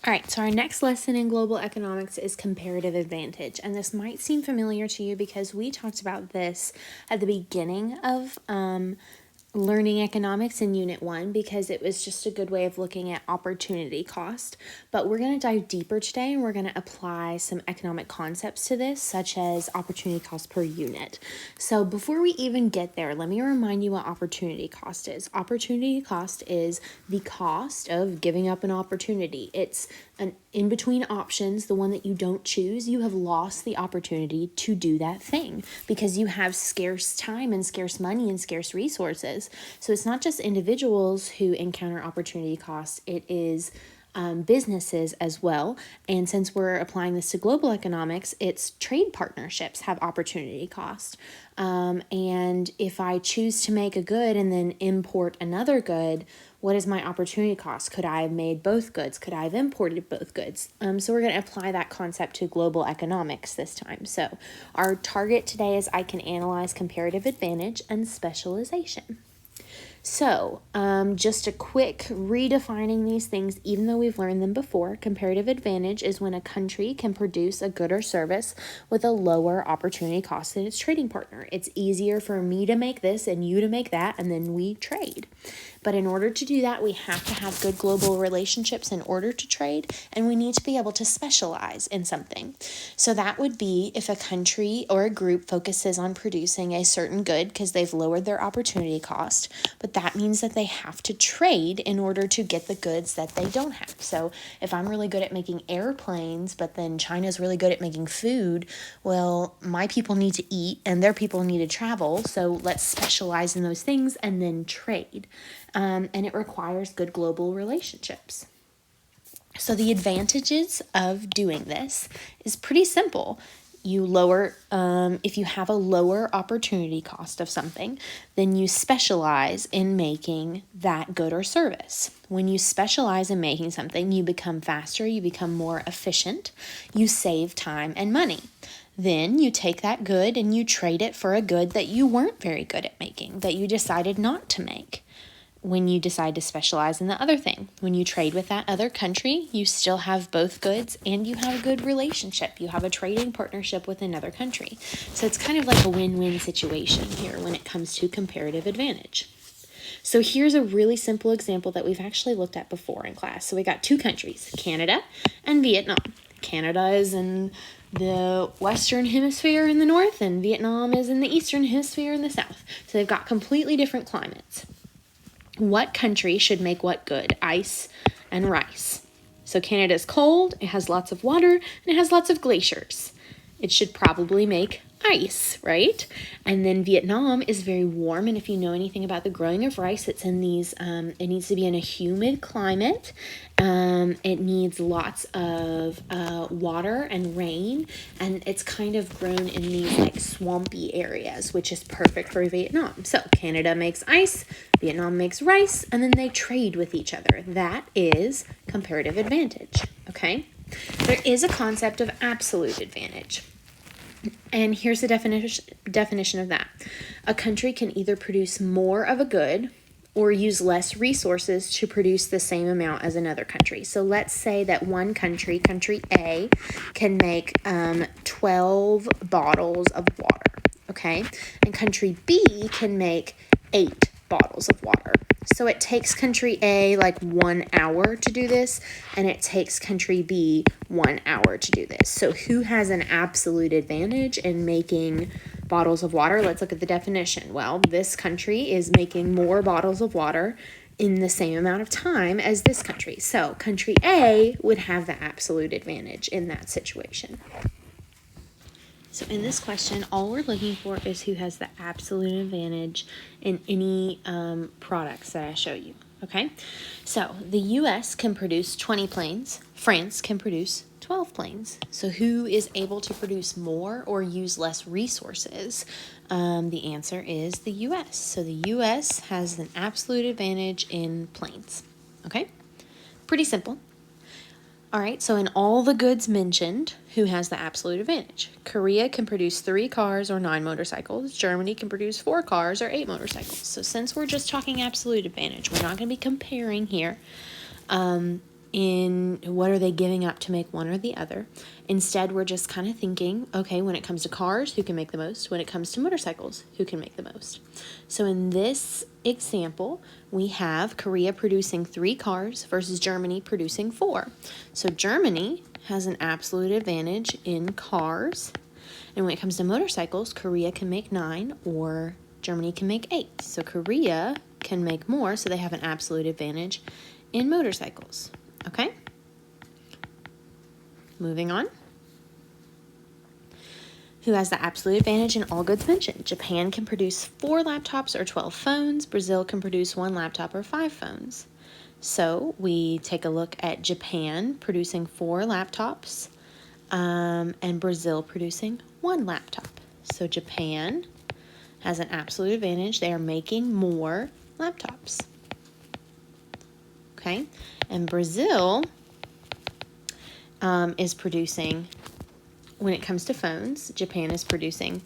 All right, so our next lesson in global economics is comparative advantage. And this might seem familiar to you because we talked about this at the beginning of learning economics in Unit 1 because it was just a good way of looking at opportunity cost. But we're going to dive deeper today and we're going to apply some economic concepts to this, such as opportunity cost per unit. So before we even get there, let me remind you what opportunity cost is. Opportunity cost is the cost of giving up an opportunity. It's an in between options, the one that you don't choose. You have lost the opportunity to do that thing because you have scarce time and scarce money and scarce resources. So it's not just individuals who encounter opportunity costs, it is businesses as well. And since we're applying this to global economics, it's trade partnerships have opportunity cost. And if I choose to make a good and then import another good, what is my opportunity cost? Could I have made both goods? Could I have imported both goods? So we're going to apply that concept to global economics this time. So our target today is I can analyze comparative advantage and specialization. So, just a quick redefining these things, even though we've learned them before. Comparative advantage is when a country can produce a good or service with a lower opportunity cost than its trading partner. It's easier for me to make this and you to make that, and then we trade. But in order to do that, we have to have good global relationships in order to trade, and we need to be able to specialize in something. So that would be if a country or a group focuses on producing a certain good because they've lowered their opportunity cost, but that means that they have to trade in order to get the goods that they don't have. So if I'm really good at making airplanes, but then China's really good at making food, well, my people need to eat and their people need to travel. So let's specialize in those things and then trade. And it requires good global relationships. So the advantages of doing this is pretty simple. You lower, if you have a lower opportunity cost of something, then you specialize in making that good or service. When you specialize in making something, you become faster, you become more efficient, you save time and money. Then you take that good and you trade it for a good that you weren't very good at making, that you decided not to make. When you decide to specialize in the other thing. When you trade with that other country, you still have both goods and you have a good relationship. You have a trading partnership with another country. So it's kind of like a win-win situation here when it comes to comparative advantage. So here's a really simple example that we've actually looked at before in class. So we got two countries, Canada and Vietnam. Canada is in the Western Hemisphere in the north and Vietnam is in the Eastern Hemisphere in the south. So they've got completely different climates. What country should make what good? Ice and rice. So Canada's cold, it has lots of water, and it has lots of glaciers. It should probably make ice, right? And then Vietnam is very warm, and if you know anything about the growing of rice, it's in these, it needs to be in a humid climate. It needs lots of water and rain, and it's kind of grown in these like swampy areas, which is perfect for Vietnam. So Canada makes ice, Vietnam makes rice, and then they trade with each other. That is comparative advantage, okay? There is a concept of absolute advantage. And here's the definition of that. A country can either produce more of a good or use less resources to produce the same amount as another country. So let's say that one country, country A, can make 12 bottles of water, okay? And country B can make 8 bottles of water. So it takes country A like 1 hour to do this, and it takes country B 1 hour to do this. So who has an absolute advantage in making bottles of water? Let's look at the definition. Well, this country is making more bottles of water in the same amount of time as this country. So country A would have the absolute advantage in that situation. So in this question, all we're looking for is who has the absolute advantage in any products that I show you, okay? So the U.S. can produce 20 planes. France can produce 12 planes. So who is able to produce more or use less resources? The answer is the U.S. So the U.S. has an absolute advantage in planes, okay? Pretty simple. All right, so in all the goods mentioned, who has the absolute advantage? Korea can produce 3 cars or 9 motorcycles. Germany can produce 4 cars or 8 motorcycles. So since we're just talking absolute advantage, we're not going to be comparing here. In in what are they giving up to make one or the other. Instead, we're just kind of thinking, okay, when it comes to cars, who can make the most? When it comes to motorcycles, who can make the most? So in this example, we have Korea producing 3 cars versus Germany producing 4. So Germany has an absolute advantage in cars. And when it comes to motorcycles, Korea can make 9 or Germany can make 8. So Korea can make more, so they have an absolute advantage in motorcycles. Okay? Moving on. Who has the absolute advantage in all goods mentioned? Japan can produce 4 laptops or 12 phones. Brazil can produce 1 laptop or 5 phones. So we take a look at Japan producing 4 laptops and Brazil producing 1 laptop. So Japan has an absolute advantage. They are making more laptops. Okay? And Brazil is producing, when it comes to phones, Japan is producing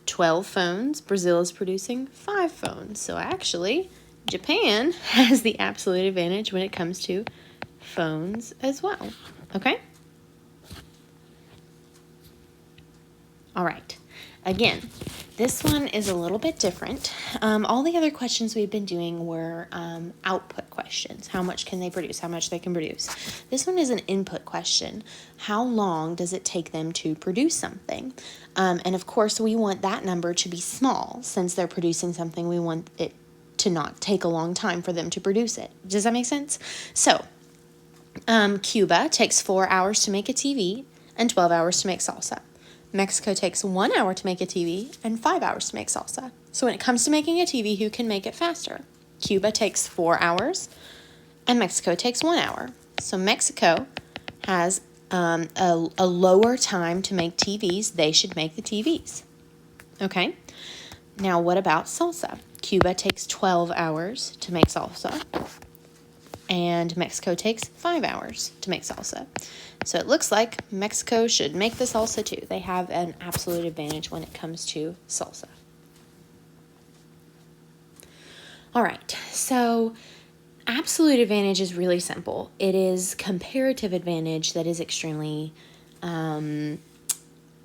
12 phones. Brazil is producing 5 phones. So actually, Japan has the absolute advantage when it comes to phones as well. Okay? All right. Again, this one is a little bit different. All the other questions we've been doing were output questions. How much can they produce? How much they can produce. This one is an input question. How long does it take them to produce something? And of course, we want that number to be small. Since they're producing something, we want it to not take a long time for them to produce it. Does that make sense? So, Cuba takes 4 hours to make a TV and 12 hours to make salsa. Mexico takes 1 hour to make a TV and 5 hours to make salsa. So when it comes to making a TV, who can make it faster? Cuba takes 4 hours and Mexico takes 1 hour. So Mexico has a lower time to make TVs. They should make the TVs. Okay? Now what about salsa? Cuba takes 12 hours to make salsa and Mexico takes 5 hours to make salsa. So it looks like Mexico should make the salsa too. They have an absolute advantage when it comes to salsa. All right, so absolute advantage is really simple. It is comparative advantage that is extremely, I don't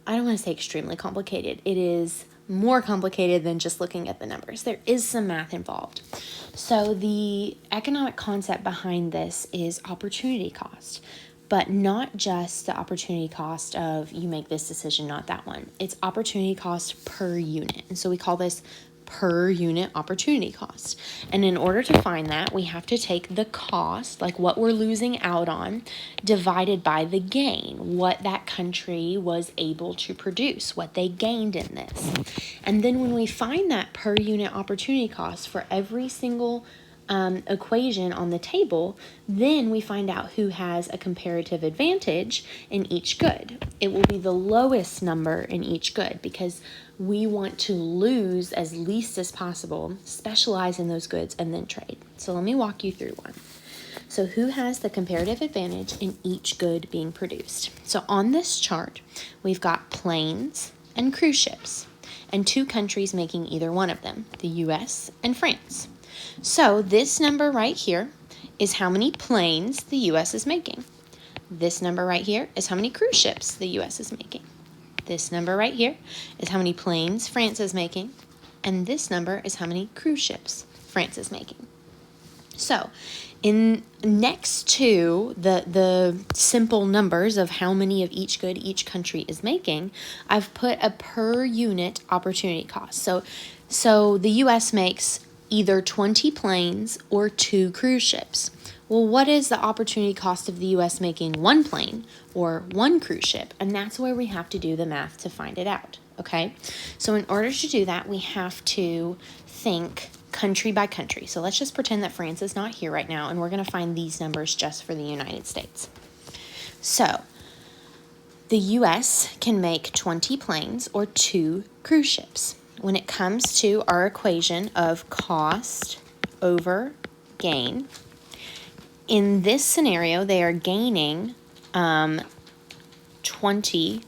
want to say extremely complicated. It is more complicated than just looking at the numbers. There is some math involved. So the economic concept behind this is opportunity cost. But not just the opportunity cost of you make this decision, not that one. It's opportunity cost per unit. And so we call this per unit opportunity cost. And in order to find that, we have to take the cost, like what we're losing out on, divided by the gain, what that country was able to produce, what they gained in this. And then when we find that per unit opportunity cost for every single equation on the table, then we find out who has a comparative advantage in each good. It will be the lowest number in each good because we want to lose as least as possible, specialize in those goods, and then trade. So let me walk you through one. So who has the comparative advantage in each good being produced? So on this chart, we've got planes and cruise ships, and 2 countries making either one of them, the US and France. So this number right here is how many planes the U.S. is making. This number right here is how many cruise ships the U.S. is making. This number right here is how many planes France is making. And this number is how many cruise ships France is making. So in next to the simple numbers of how many of each good each country is making, I've put a per unit opportunity cost. So the U.S. makes either 20 planes or 2 cruise ships. Well, what is the opportunity cost of the U.S. making 1 plane or 1 cruise ship? And that's where we have to do the math to find it out, okay? So in order to do that, we have to think country by country. So let's just pretend that France is not here right now, and we're going to find these numbers just for the United States. So the U.S. can make 20 planes or 2 cruise ships. When it comes to our equation of cost over gain, in this scenario, they are gaining 20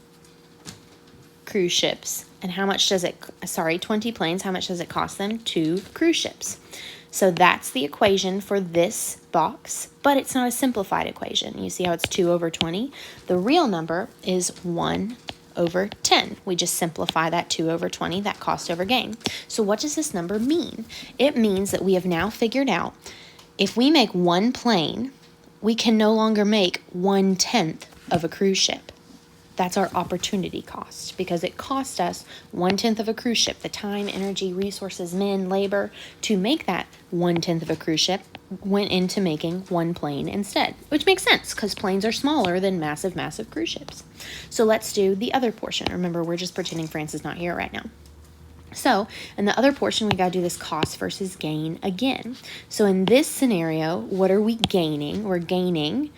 cruise ships. And how much does 20 planes, how much does it cost them? 2 cruise ships. So that's the equation for this box, but it's not a simplified equation. You see how it's 2 over 20? The real number is 1 over 10. We just simplify that 2 over 20, that cost over gain. So what does this number mean? It means that we have now figured out if we make one plane, we can no longer make 1/10 of a cruise ship. That's our opportunity cost, because it cost us 1/10 of a cruise ship, the time, energy, resources, men, labor to make that 1/10 of a cruise ship went into making one plane instead, which makes sense because planes are smaller than massive, massive cruise ships. So let's do the other portion. Remember, we're just pretending France is not here right now. So in the other portion, we got to do this cost versus gain again. So in this scenario, what are we gaining? We're gaining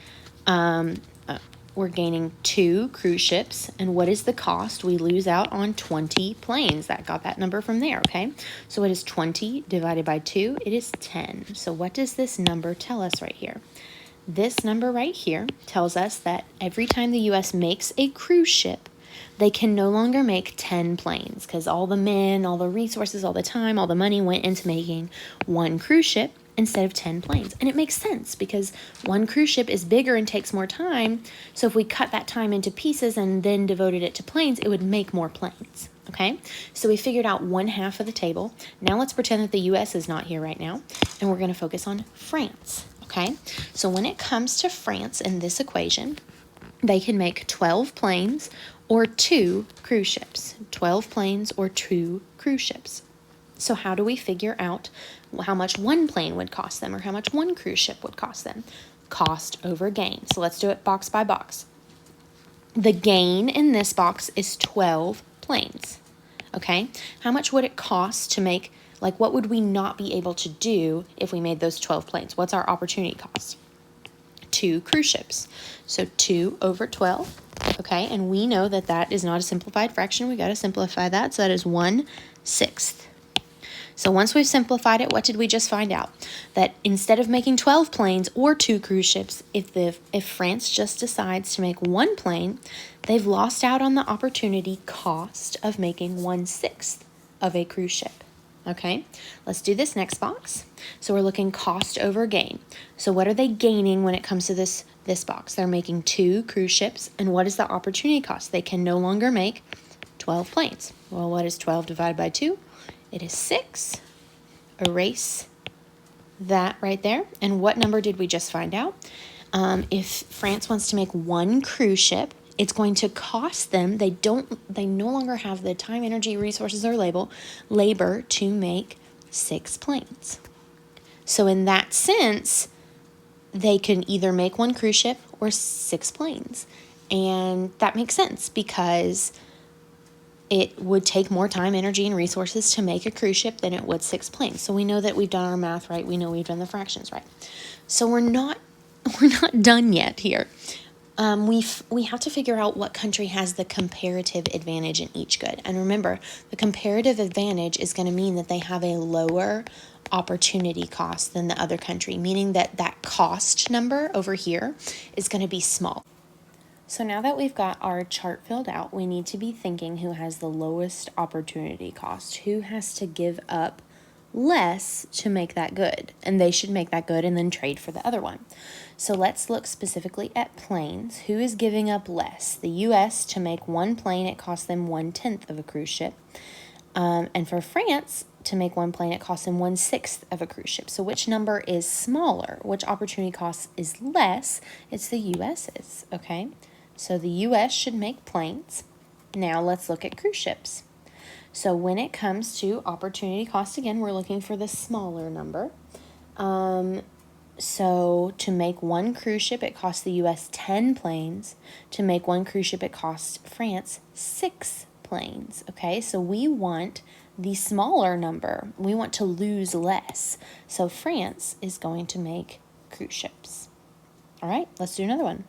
2 cruise ships. And what is the cost? We lose out on 20 planes. That got that number from there, okay? So it is 20 divided by 2. It is 10. So what does this number tell us right here? This number right here tells us that every time the U.S. makes a cruise ship, they can no longer make 10 planes because all the men, all the resources, all the time, all the money went into making one cruise ship instead of 10 planes. And it makes sense because one cruise ship is bigger and takes more time. So if we cut that time into pieces and then devoted it to planes, it would make more planes. Okay, so we figured out 1/2 of the table. Now let's pretend that the U.S. is not here right now, and we're going to focus on France. Okay, so when it comes to France in this equation, they can make 12 planes or 2 cruise ships. 12 planes or 2 cruise ships. So how do we figure out how much one plane would cost them or how much one cruise ship would cost them? Cost over gain. So let's do it box by box. The gain in this box is 12 planes. Okay? How much would it cost to make, like what would we not be able to do if we made those 12 planes? What's our opportunity cost? 2 cruise ships. So 2 over 12. Okay, and we know that that is not a simplified fraction. We got to simplify that. So that is 1/6. So once we've simplified it, what did we just find out? That instead of making 12 planes or 2 cruise ships, if France just decides to make one plane, they've lost out on the opportunity cost of making 1/6 of a cruise ship. Okay, let's do this next box. So we're looking cost over gain. So what are they gaining when it comes to this box? They're making 2 cruise ships. And what is the opportunity cost? They can no longer make 12 planes. Well, what is 12 divided by 2? It is 6. Erase that right there. And what number did we just find out? If France wants to make one cruise ship, it's going to cost them, they no longer have the time, energy, resources, or labor to make 6 planes. So in that sense, they can either make one cruise ship or 6 planes. And that makes sense because it would take more time, energy, and resources to make a cruise ship than it would 6 planes. So we know that we've done our math right. We know we've done the fractions right. So we're not done yet here. We have to figure out what country has the comparative advantage in each good. And remember, the comparative advantage is going to mean that they have a lower opportunity cost than the other country, meaning that that cost number over here is going to be small. So now that we've got our chart filled out, we need to be thinking who has the lowest opportunity cost, who has to give up less to make that good, and they should make that good and then trade for the other one. So let's look specifically at planes. Who is giving up less? The U.S. to make one plane, it costs them 1/10 of a cruise ship. And for France, to make one plane, it costs them 1/6 of a cruise ship. So which number is smaller? Which opportunity cost is less? It's the U.S.'s, okay? So the U.S. should make planes. Now let's look at cruise ships. So when it comes to opportunity cost, again, we're looking for the smaller number. So to make one cruise ship, it costs the U.S. 10 planes. To make one cruise ship, it costs France 6 planes. Okay, so we want the smaller number. We want to lose less. So France is going to make cruise ships. All right, let's do another one.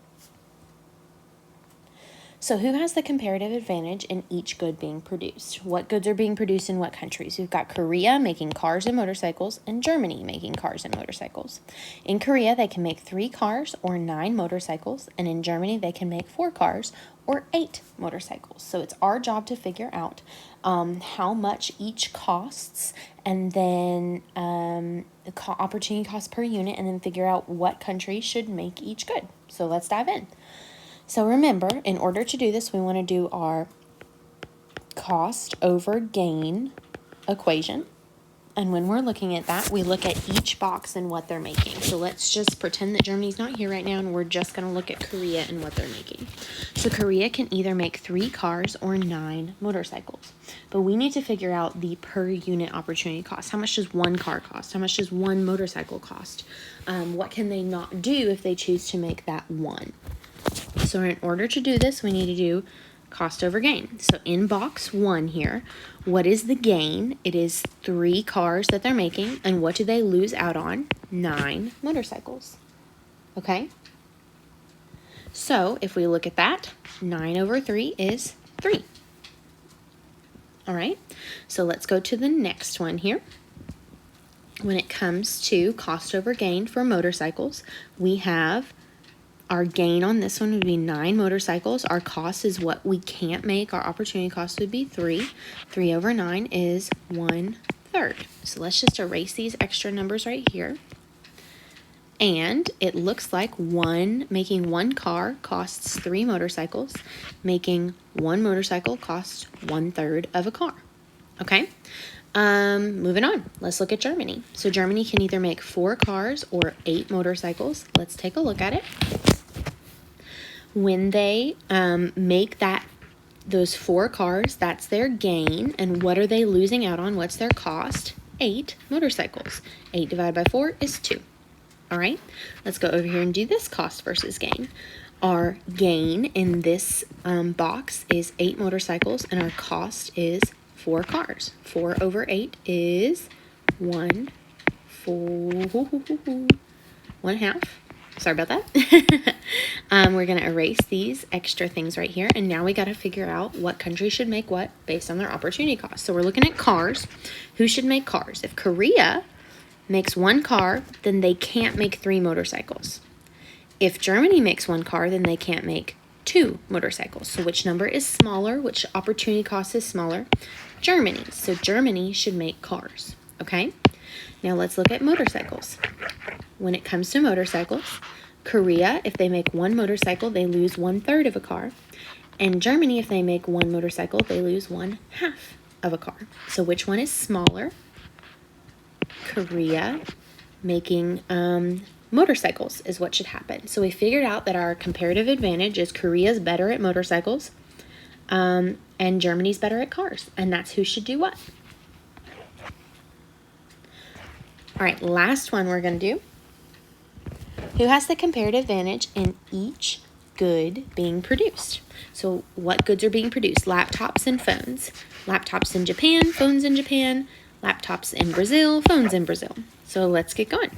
So who has the comparative advantage in each good being produced? What goods are being produced in what countries? We've got Korea making cars and motorcycles and Germany making cars and motorcycles. In Korea, they can make 3 cars or 9 motorcycles, and in Germany, they can make 4 cars or 8 motorcycles. So it's our job to figure out how much each costs, and then the opportunity cost per unit, and then figure out what country should make each good. So let's dive in. So remember, in order to do this, we want to do our cost over gain equation. And when we're looking at that, we look at each box and what they're making. So let's just pretend that Germany's not here right now, and we're just going to look at Korea and what they're making. So Korea can either make 3 cars or 9 motorcycles. But we need to figure out the per unit opportunity cost. How much does 1 car cost? How much does 1 motorcycle cost? What can they not do if they choose to make that 1? So in order to do this, we need to do cost over gain. So in box 1 here, what is the gain? It is 3 cars that they're making. And what do they lose out on? 9 motorcycles. Okay? So if we look at that, 9 over 3 is 3. All right? So let's go to the next one here. When it comes to cost over gain for motorcycles, we have our gain on this one would be 9 motorcycles. Our cost is what we can't make. Our opportunity cost would be 3. 3 over 9 is 1/3. So let's just erase these extra numbers right here. And it looks like making 1 car costs 3 motorcycles. Making 1 motorcycle costs 1/3 of a car. Okay? Moving on. Let's look at Germany. So Germany can either make 4 cars or 8 motorcycles. Let's take a look at it. When they make those 4 cars, that's their gain. And what are they losing out on? What's their cost? 8 motorcycles. 8 divided by 4 is 2. All right, let's go over here and do this cost versus gain. Our gain in this box is 8 motorcycles, and our cost is 4 cars. 4 over 8 is 1/4. Sorry about that. We're going to erase these extra things right here. And now we got to figure out what country should make what based on their opportunity cost. So we're looking at cars. Who should make cars? If Korea makes 1 car, then they can't make 3 motorcycles. If Germany makes 1 car, then they can't make 2 motorcycles. So which number is smaller? Which opportunity cost is smaller? Germany. So Germany should make cars. Okay? Now let's look at motorcycles. When it comes to motorcycles, Korea, if they make 1 motorcycle, they lose 1/3 of a car. And Germany, if they make 1 motorcycle, they lose 1/2 of a car. So which one is smaller? Korea making motorcycles is what should happen. So we figured out that our comparative advantage is Korea's better at motorcycles and Germany's better at cars. And that's who should do what. All right, last one we're going to do. Who has the comparative advantage in each good being produced? So what goods are being produced? Laptops and phones. Laptops in Japan, phones in Japan. Laptops in Brazil, phones in Brazil. So let's get going.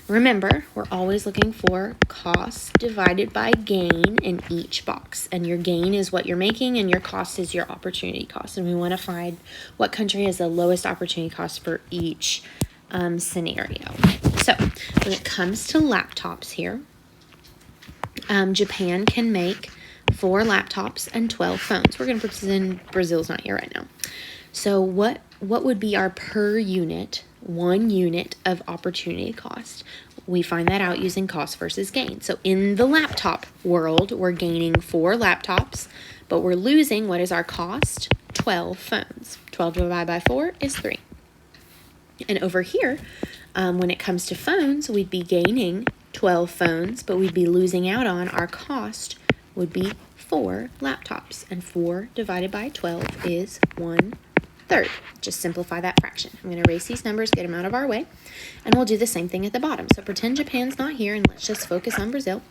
Remember, we're always looking for cost divided by gain in each box. And your gain is what you're making, and your cost is your opportunity cost. And we want to find what country has the lowest opportunity cost for each scenario. So when it comes to laptops here, Japan can make 4 laptops and 12 phones. We're going to pretend Brazil's not here right now. So what would be our per unit, 1 unit of opportunity cost? We find that out using cost versus gain. So in the laptop world, we're gaining 4 laptops, but we're losing, what is our cost? 12 phones. 12 divided by 4 is 3. And over here, when it comes to phones, we'd be gaining 12 phones, but we'd be losing out on our cost would be 4 laptops. And 4 divided by 12 is 1/3. Just simplify that fraction. I'm going to erase these numbers, get them out of our way, and we'll do the same thing at the bottom. So pretend Japan's not here, and let's just focus on Brazil.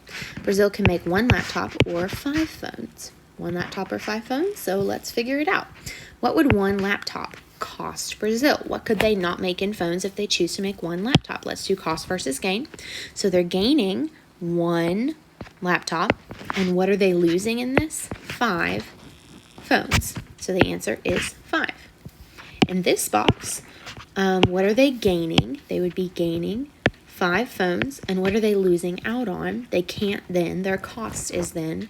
Brazil can make 1 laptop or 5 phones. 1 laptop or 5 phones, so let's figure it out. What would 1 laptop cost Brazil? What could they not make in phones if they choose to make 1 laptop? Let's do cost versus gain. So they're gaining 1 laptop, and what are they losing in this? 5 phones. So the answer is 5. In this box, what are they gaining? They would be gaining 5 phones, and what are they losing out on? They can't then, their cost is then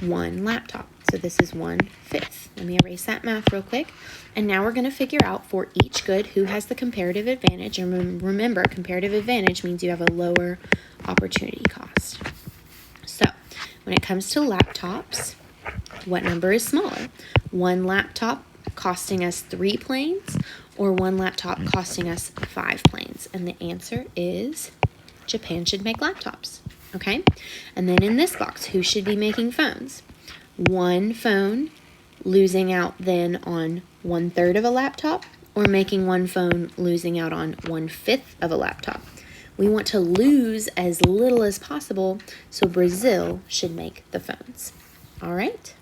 1 laptop. So this is 1/5. Let me erase that math real quick. And now we're going to figure out for each good who has the comparative advantage. And remember, comparative advantage means you have a lower opportunity cost. So when it comes to laptops, what number is smaller? 1 laptop costing us 3 planes or 1 laptop costing us 5 planes? And the answer is Japan should make laptops. Okay? And then in this box, who should be making phones? 1 phone losing out then on 1/3 of a laptop, or making 1 phone losing out on 1/5 of a laptop? We want to lose as little as possible, so Brazil should make the phones. All right?